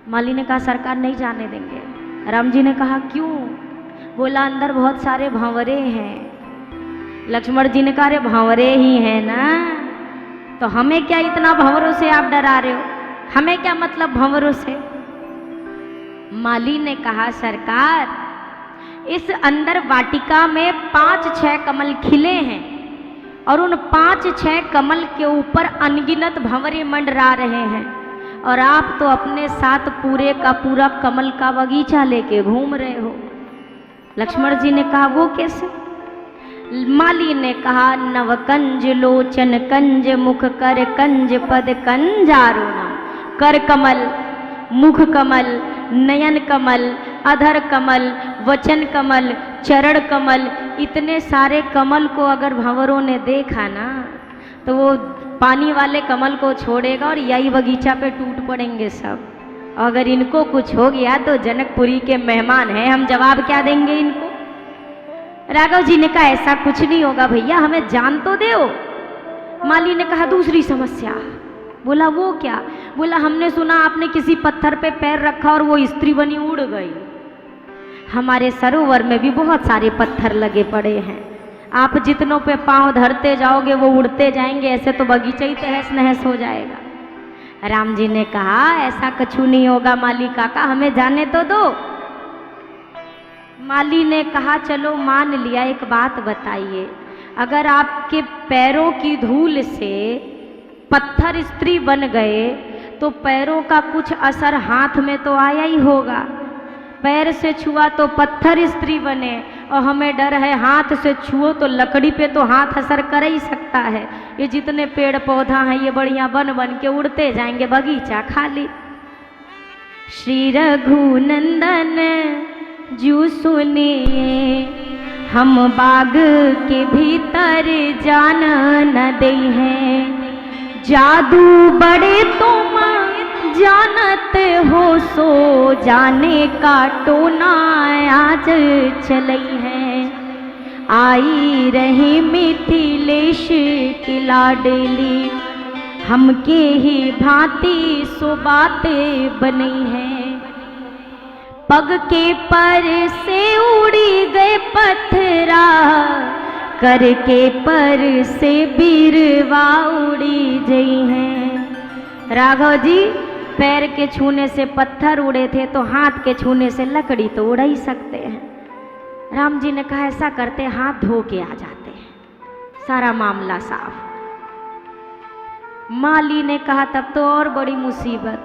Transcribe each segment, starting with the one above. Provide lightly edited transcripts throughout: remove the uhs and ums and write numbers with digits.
माली ने कहा सरकार नहीं जाने देंगे। राम जी ने कहा क्यों? बोला अंदर बहुत सारे भंवरे हैं। लक्ष्मण जी ने कहा अरे भंवरे ही हैं ना, तो हमें क्या इतना भंवरों से आप डरा रहे हो, हमें क्या मतलब भंवरों से। माली ने कहा सरकार इस अंदर वाटिका में 5-6 कमल खिले हैं और उन 5-6 कमल के ऊपर अनगिनत भंवरे मंडरा रहे हैं और आप तो अपने साथ पूरे का पूरा कमल का बगीचा लेके घूम रहे हो। लक्ष्मण जी ने कहा वो कैसे? माली ने कहा नवकंज लोचन कंज मुख कर कंज पद कंजारुणा। कर कमल, मुख कमल, नयन कमल, अधर कमल, वचन कमल, चरण कमल, इतने सारे कमल को अगर भंवरों ने देखा ना तो वो पानी वाले कमल को छोड़ेगा और यही बगीचा पे टूट पड़ेंगे सब। अगर इनको कुछ हो गया तो जनकपुरी के मेहमान हैं, हम जवाब क्या देंगे इनको? राघव जी ने कहा ऐसा कुछ नहीं होगा भैया, हमें जान तो दो। माली ने कहा दूसरी समस्या। बोला वो क्या? बोला हमने सुना आपने किसी पत्थर पे पैर रखा और वो स्त्री बनी उड़ गई। हमारे सरोवर में भी बहुत सारे पत्थर लगे पड़े हैं, आप जितनों पे पांव धरते जाओगे वो उड़ते जाएंगे, ऐसे तो बगीचा ही तहस नहस हो जाएगा। राम जी ने कहा ऐसा कछु नहीं होगा माली काका, हमें जाने तो दो। माली ने कहा चलो मान लिया, एक बात बताइए, अगर आपके पैरों की धूल से पत्थर स्त्री बन गए तो पैरों का कुछ असर हाथ में तो आया ही होगा। पैर से छुआ तो पत्थर स्त्री बने और हमें डर है हाथ से छुओ तो लकड़ी पे तो हाथ असर कर ही सकता है। ये जितने पेड़ पौधा हैं ये बढ़िया बन बन के उड़ते जाएंगे, बगीचा खाली। श्री रघुनंदन जू सुनिए हम बाग के भीतर जान न दे हैं, जादू बड़े तुम जानत हो सो जाने का टोना आज चलई है। आई रही मिथिलेश की लाडली हमके ही भांति सो बातें बनी है। पग के पर से उड़ी गए पत्थरा करके पर से बीरवा उड़ी गई हैं। राघव जी पैर के छूने से पत्थर उड़े थे तो हाथ के छूने से लकड़ी तो उड़ ही सकते हैं। राम जी ने कहा ऐसा करते हाथ धो के आ जाते हैं, सारा मामला साफ। माली ने कहा तब तो और बड़ी मुसीबत,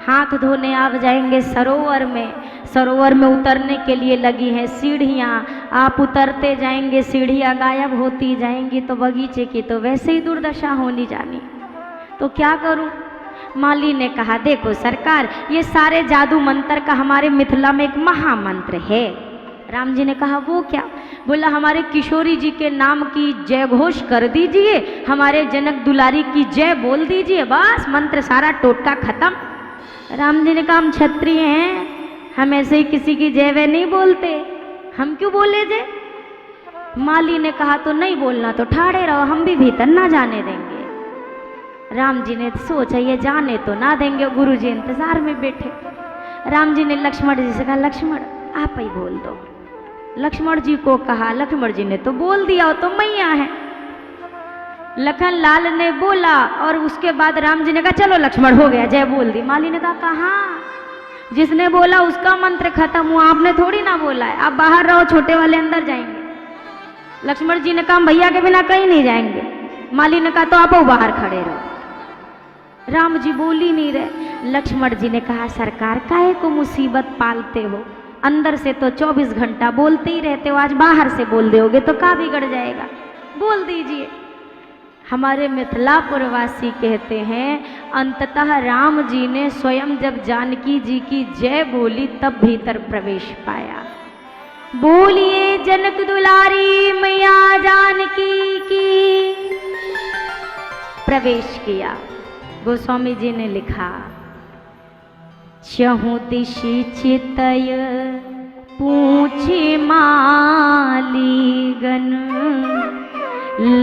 हाथ धोने आप जाएंगे सरोवर में, सरोवर में उतरने के लिए लगी हैं सीढ़ियाँ, आप उतरते जाएंगे सीढ़ियाँ गायब होती जाएंगी तो बगीचे की तो वैसे ही दुर्दशा होनी जानी, तो क्या करूं? माली ने कहा देखो सरकार ये सारे जादू मंत्र का हमारे मिथिला में एक महामंत्र है। राम जी ने कहा वो क्या? बोला हमारे किशोरी जी के नाम की जय घोष कर दीजिए, हमारे जनक दुलारी की जय बोल दीजिए, बस मंत्र सारा टोटका खत्म। राम जी ने कहा हम क्षत्रिय हैं, हम ऐसे ही किसी की जय वय नहीं बोलते, हम क्यों बोले जे? माली ने कहा तो नहीं बोलना तो ठाड़े रहो, हम भी भीतर ना जाने देंगे। राम जी ने सोचा ये जाने तो ना देंगे, गुरु जी इंतजार में बैठे। राम जी ने लक्ष्मण जी से कहा लक्ष्मण आप ही बोल दो। लक्ष्मण जी को कहा, लक्ष्मण जी ने तो बोल दिया, वो तो मैया है। लखन लाल ने बोला और उसके बाद राम जी ने कहा चलो लक्ष्मण हो गया, जय बोल दी। माली ने कहा कहाँ, जिसने बोला उसका मंत्र खत्म हुआ, आपने थोड़ी ना बोला है, आप बाहर रहो, छोटे वाले अंदर जाएंगे। लक्ष्मण जी ने कहा भैया के बिना कहीं नहीं जाएंगे। माली ने कहा तो आप बाहर खड़े रहो। राम जी बोल ही नहीं रहे। लक्ष्मण जी ने कहा सरकार काहे को मुसीबत पालते हो, अंदर से तो 24 घंटा बोलते ही रहते हो, आज बाहर से बोल दोगे तो का बिगड़ जाएगा, बोल दीजिए। हमारे मिथिलापुरवासी कहते हैं अंततः राम जी ने स्वयं जब जानकी जी की जय बोली तब भीतर प्रवेश पाया। बोलिए जनक दुलारी मैया जानकी की। प्रवेश किया। गोस्वामी जी ने लिखा चहु दिशि चितय पूछे मालीगन,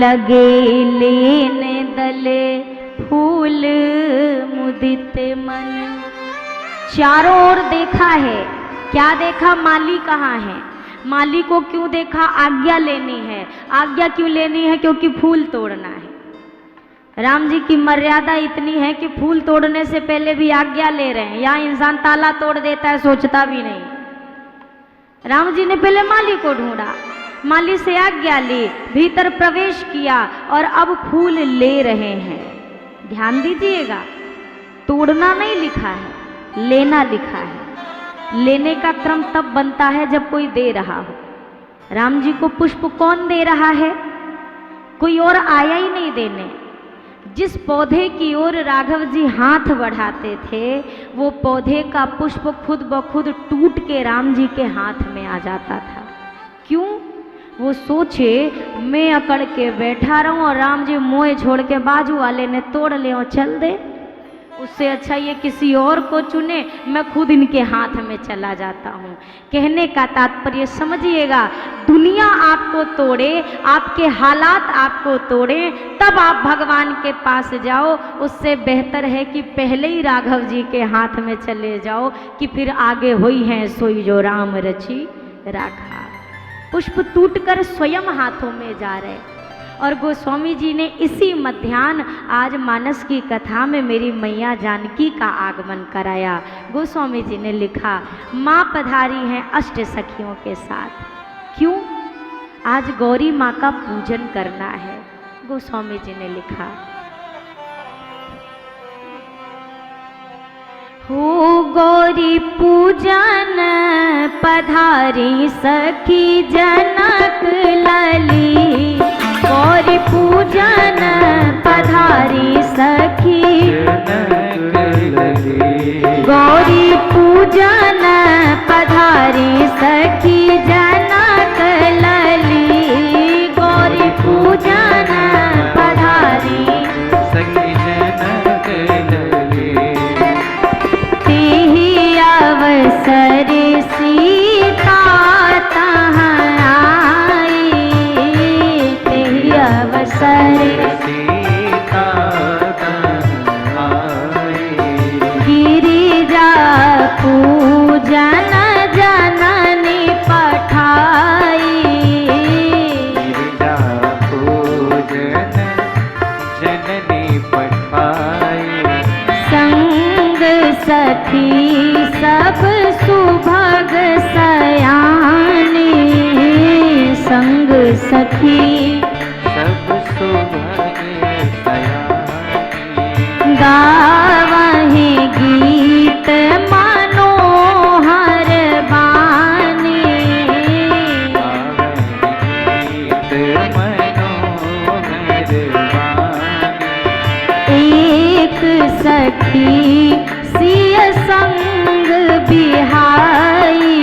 लगे लेने दले फूल मुदित मन। चारों ओर देखा है, क्या देखा? माली कहाँ है? माली को क्यों देखा? आज्ञा लेनी है। आज्ञा क्यों लेनी है? क्योंकि फूल तोड़ना है। राम जी की मर्यादा इतनी है कि फूल तोड़ने से पहले भी आज्ञा ले रहे हैं। यहाँ इंसान ताला तोड़ देता है, सोचता भी नहीं। राम जी ने पहले माली को ढूंढा, माली से आज्ञा ली, भीतर प्रवेश किया और अब फूल ले रहे हैं। ध्यान दीजिएगा, तोड़ना नहीं लिखा है, लेना लिखा है। लेने का क्रम तब बनता है जब कोई दे रहा हो। राम जी को पुष्प कौन दे रहा है? कोई और आया ही नहीं देने। जिस पौधे की ओर राघव जी हाथ बढ़ाते थे, वो पौधे का पुष्प खुद ब खुद टूट के राम जी के हाथ में आ जाता था। क्यों? वो सोचे मैं अकड़ के बैठा रहूं और राम जी मोह छोड़ के बाजू वाले ने तोड़ ले और चल दे। उससे अच्छा ये किसी और को चुने, मैं खुद इनके हाथ में चला जाता हूँ। कहने का तात्पर्य समझिएगा, दुनिया आपको तोड़े, आपके हालात आपको तोड़े, तब आप भगवान के पास जाओ। उससे बेहतर है कि पहले ही राघव जी के हाथ में चले जाओ कि फिर आगे हुई है सोई जो राम रची राखा। पुष्प टूटकर स्वयं हाथों में जा रहे। और गोस्वामी जी ने इसी मध्याह्न आज मानस की कथा में मेरी मैया जानकी का आगमन कराया। गोस्वामी जी ने लिखा, माँ पधारी हैं अष्ट सखियों के साथ। क्यों? आज गौरी माँ का पूजन करना है। गोस्वामी जी ने लिखा, हो गौरी पूजन पधारी सखी जनक लली। गौरी पूजन पधारी सखी जनक लली। गौरी पूजन पधारी सखी जनक लली। गौरी पूजन पधारी सखी जनक लली। तेहि अवसर सीता तहाँ आई। तेहि अवसर सीता तहाँ आई। गिरिजा पूजन जननी पठाई। गिरिजा पूजन जननी पठाई। संग सखी सब सुभग सयानी। संग सखी सब सुभग सयानी। गावहि गीत मनोहर बानी। गावहि गीत मनोहर बानी। एक सखी सिय संग बिहाई।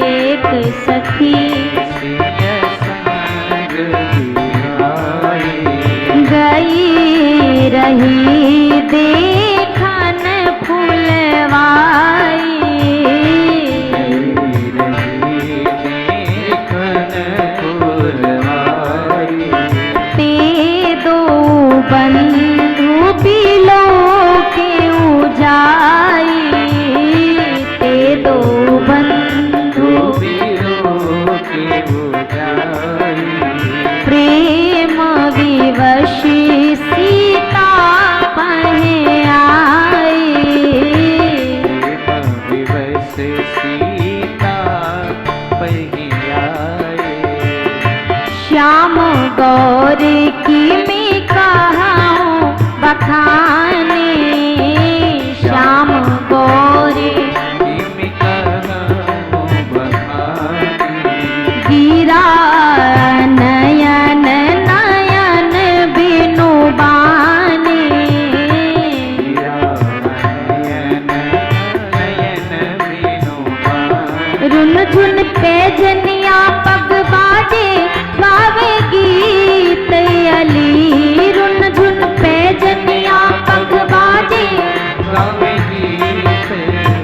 एक सखी सिय संग बिहाई। गई रही देखन फुलवाई। गई रही देखन फुलवाई। ते दो बंधु बिलो के उजाई। ते दो बंधु बिलो के उजाई। प्रेम विवशी सीता पहे आई। प्रेम विवश सीता पहे आई। श्याम गौर की मैं कहाऊँ बखाने। श्याम गौर की मैं कहाऊँ बखाने। गिरा नयन नयन बिनु बानी। गिरा नयन नयन बिनु बानी। रुन झुन पैजनिया पग बाजे गावे गीत अली। रुन झुन पैजनिया पग बाजे गावे गीत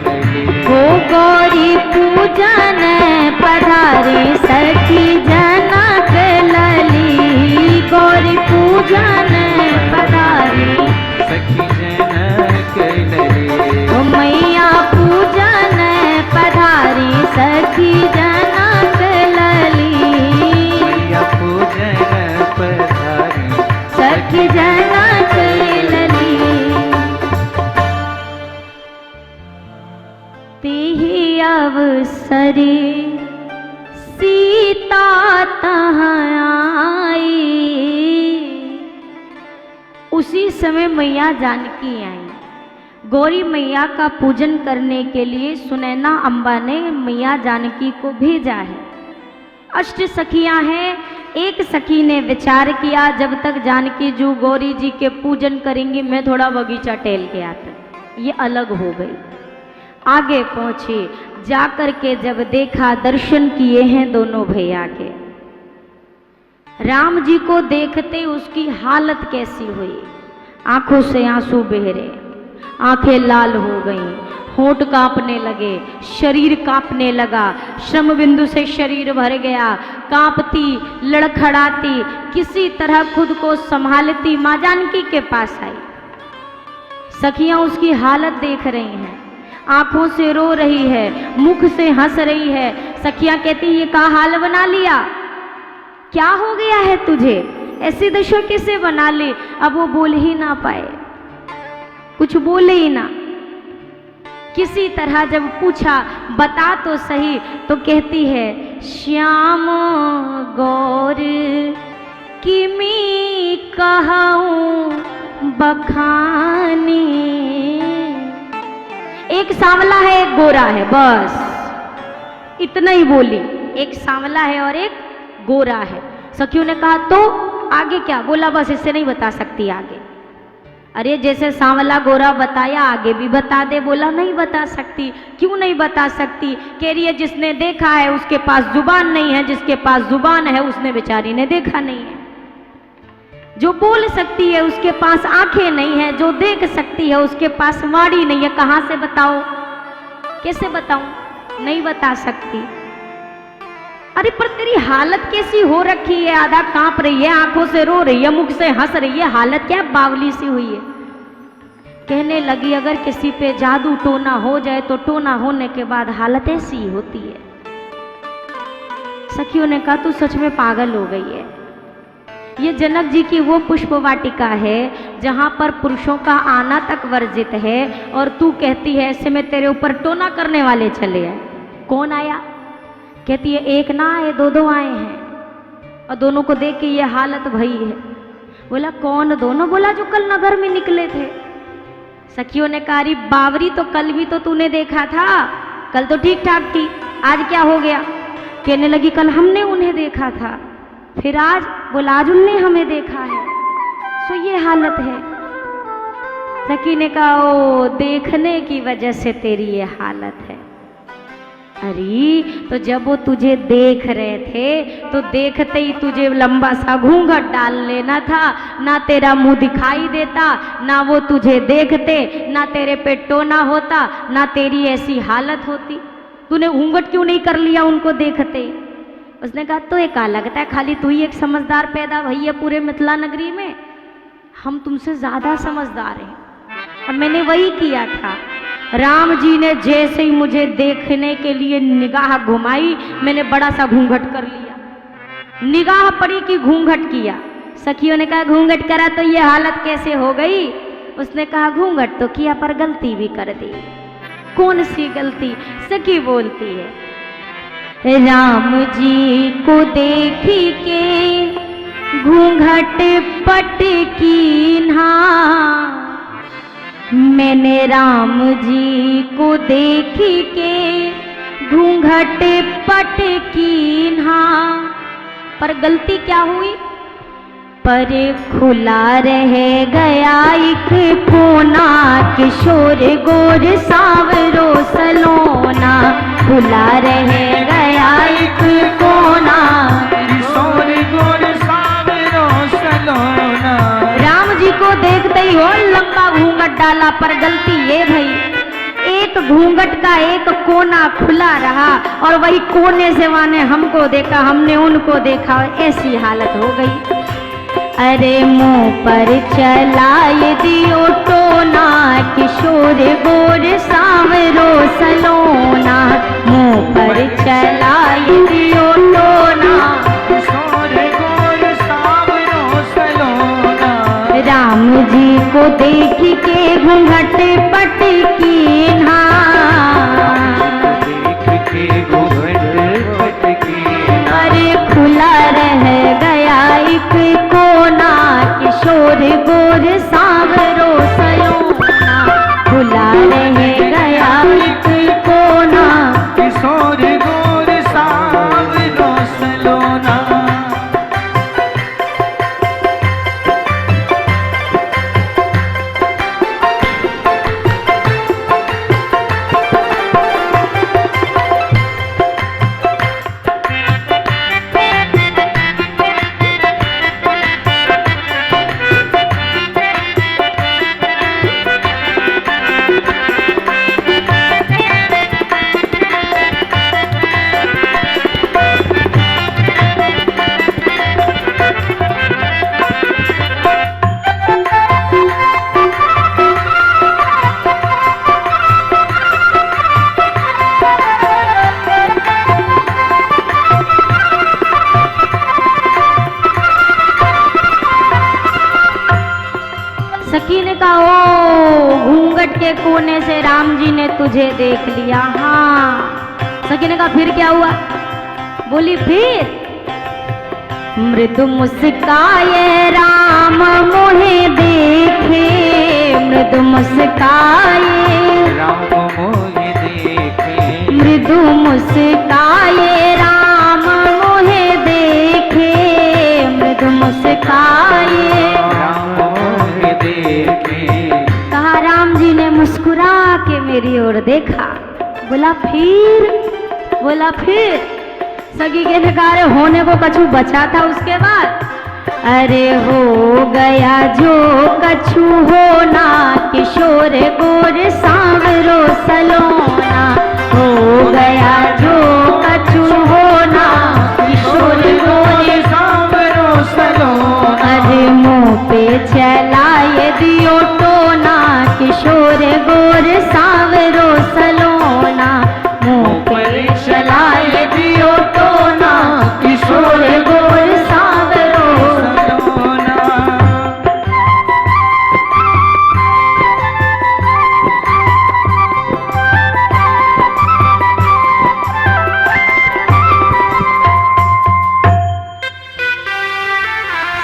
अली। हो गौरी पूजन पधारे सखी जनक लली। गौरी पूजन पधारे सखी जनक लली। ओ मैया देहि अवसरे सीता तहाँ आई। उसी समय मैया जानकी आई। गौरी मैया का पूजन करने के लिए सुनैना अम्बा ने मैया जानकी को भेजा है। अष्ट सखियां हैं। एक सखी ने विचार किया, जब तक जानकी जी गौरी जी के पूजन करेंगी मैं थोड़ा बगीचा टहल के आता। ये अलग हो गई। आगे पहुंची, जाकर के जब देखा, दर्शन किए हैं दोनों भैया के। राम जी को देखते उसकी हालत कैसी हुई, आंखों से आंसू बह रहे, आंखें लाल हो गईं, होंठ कांपने लगे, शरीर कांपने लगा, श्रम बिंदु से शरीर भर गया, कांपती, लड़खड़ाती, किसी तरह खुद को संभालती माँ जानकी के पास आई। सखियां उसकी हालत देख रही हैं, आंखों से रो रही है, मुख से हंस रही है। सखियां कहती ये का हाल बना लिया, क्या हो गया है तुझे, ऐसी दशा कैसे बना ली। अब वो बोल ही ना पाए, कुछ बोले ही ना। किसी तरह जब पूछा बता तो सही, तो कहती है श्याम गौर किमी कहूं बखानी। एक सांवला है एक गोरा है, बस इतना ही बोली। एक सांवला है और एक गोरा है। सखियों ने कहा तो आगे क्या बोला, बस इससे नहीं बता सकती आगे। अरे जैसे सांवला गोरा बताया आगे भी बता दे, बोला नहीं बता सकती। क्यों नहीं बता सकती, कह रही है जिसने देखा है उसके पास जुबान नहीं है, जिसके पास जुबान है उसने बेचारी ने देखा नहीं है। जो बोल सकती है उसके पास आंखें नहीं है, जो देख सकती है उसके पास वाणी नहीं है। कहाँ से बताओ, कैसे बताऊं, नहीं बता सकती। अरे पर तेरी हालत कैसी हो रखी है, आधा कांप रही है, आंखों से रो रही है, मुख से हंस रही है, हालत क्या बावली सी हुई है। कहने लगी अगर किसी पे जादू टोना हो जाए तो टोना होने के बाद हालत ऐसी होती है। सखियों ने कहा तू सच में पागल हो गई है। ये जनक जी की वो पुष्प वाटिका है जहां पर पुरुषों का आना तक वर्जित है, और तू कहती है ऐसे में तेरे ऊपर टोना करने वाले चले आए। कौन आया, कहती है एक ना आए दो दो आए हैं, और दोनों को देख के ये हालत भई है। बोला कौन दोनों, बोला जो कल नगर में निकले थे। सखियों ने कहा बावरी तो कल भी तो तूने देखा था, कल तो ठीक ठाक थी, आज क्या हो गया। कहने लगी कल हमने उन्हें देखा था, फिर आज, बोला आज उनने हमें देखा है, सो ये हालत है। सखी ने कहा ओ देखने की वजह से तेरी ये हालत है। अरे तो जब वो तुझे देख रहे थे तो देखते ही तुझे लंबा सा घूंघट डाल लेना था, ना तेरा मुंह दिखाई देता, ना वो तुझे देखते, ना तेरे पे टोना होता, ना तेरी ऐसी हालत होती। तूने घूंघट क्यों नहीं कर लिया उनको देखते। उसने कहा तो एक लगता है खाली तू ही एक समझदार पैदा भई है पूरे मिथिला नगरी में, हम तुमसे ज्यादा समझदार हैं। और मैंने वही किया था। राम जी ने जैसे ही मुझे देखने के लिए निगाह घुमाई, मैंने बड़ा सा घूंघट कर लिया। निगाह पड़ी कि घूंघट किया। सखियों ने कहा घूंघट करा तो ये हालत कैसे हो गई। उसने कहा घूंघट तो किया पर गलती भी कर दी। कौन सी गलती। सखी बोलती है राम जी को देखी के घूंघट पट कीन्हा, मैंने राम जी को देखी के घूंघट पट कीन्हा। पर गलती क्या हुई, पर खुला रह गया एक कोना, किशोर गोर सावरो सलोना, खुला रह गया एक कोना, किशोर गोर सावरो सलोना। राम जी को देखते ही और लंबा घूंघट डाला, पर गलती ये भई एक घूंघट का एक कोना खुला रहा, और वही कोने से वाने हमको देखा, हमने उनको देखा, ऐसी हालत हो गई। अरे मुंह पर चलाए दियो टोना, किशोर गोर सावरो सलोना, मुंह पर चलाए दियो टोना, किशोर गोर सावरो सलोना। राम जी को देख के घूंघट पट कीन्हा, के कोने से राम जी ने तुझे देख लिया। हाँ, सखी ने कहा फिर क्या हुआ? बोली फिर मृदु मुस्काए राम मोहे देखे, मृदु मुस्काए राम मोहे देखे, मृदु मुस्काए राम मोहे देखे, मृदु मुस्काए राम मोहे देखे। कहा राम जी ने मुस्कुरा के मेरी ओर देखा। बोला फिर? बोला फिर? सगी के नकारे होने को कछु बचा था उसके बाद? अरे हो गया जो कछु होना, किशोर गोर सांवरो सलोना। हो गया जो कछु होना, किशोर गोर सांवरो सलोना। अरे मुँह पे चलाए दियो टोना, किशोर गोर सांवरो सलोना। मुँह पे चलाए दियो टोना, किशोर गोर सांवरो सलोना।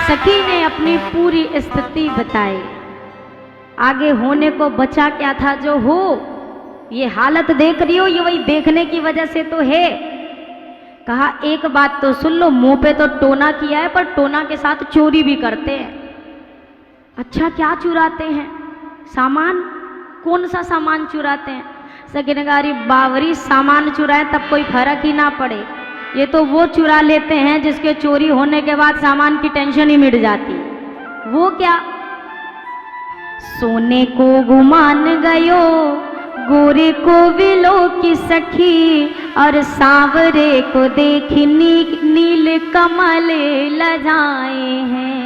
सखी ने अपनी पूरी स्थिति बताई। आगे होने को बचा क्या था? जो हो, ये हालत देख रही हो, ये वही देखने की वजह से तो है। कहा एक बात तो सुन लो, मुंह पे तो टोना किया है, पर टोना के साथ चोरी भी करते हैं। अच्छा, क्या चुराते हैं? सामान। कौन सा सामान चुराते हैं? सगिनगारी बावरी सामान चुराए तब कोई फर्क ही ना पड़े। ये तो वो चुरा लेते हैं जिसके चोरी होने के बाद सामान की टेंशन ही मिट जाती। वो क्या? सोने को गुमान गयो, गोरे को विलो की सखी, और सांवरे को देखी नील कमल लजाए हैं।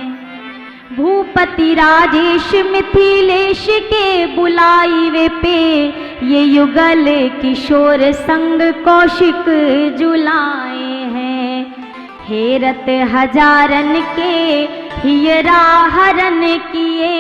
भूपति राजेश मिथिलेश के बुलाई वे पे, ये युगल किशोर संग कौशिक जुलाए हैं। हेरत हजारन के हियरा हरन किए,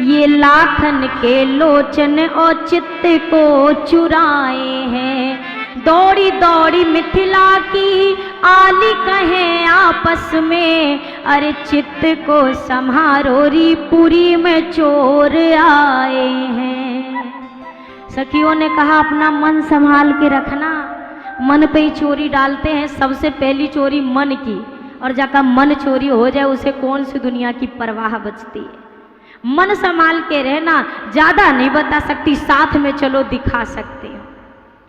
ये लाखन के लोचन और चित्त को चुराए हैं। दौड़ी दौड़ी मिथिला की आली कहें आपस में, अरे चित्त को संहारो री पुरी में चोर आए हैं। सखियों ने कहा अपना मन संभाल के रखना, मन पे ही चोरी डालते हैं। सबसे पहली चोरी मन की, और जाकर मन चोरी हो जाए उसे कौन सी दुनिया की परवाह बचती है। मन संभाल के रहना। ज्यादा नहीं बता सकती, साथ में चलो दिखा सकते हो।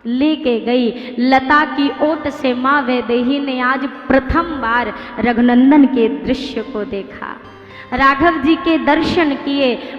लेके गई लता की ओट से माँ वैदेही ने आज प्रथम बार रघुनंदन के दृश्य को देखा। राघव जी के दर्शन किए।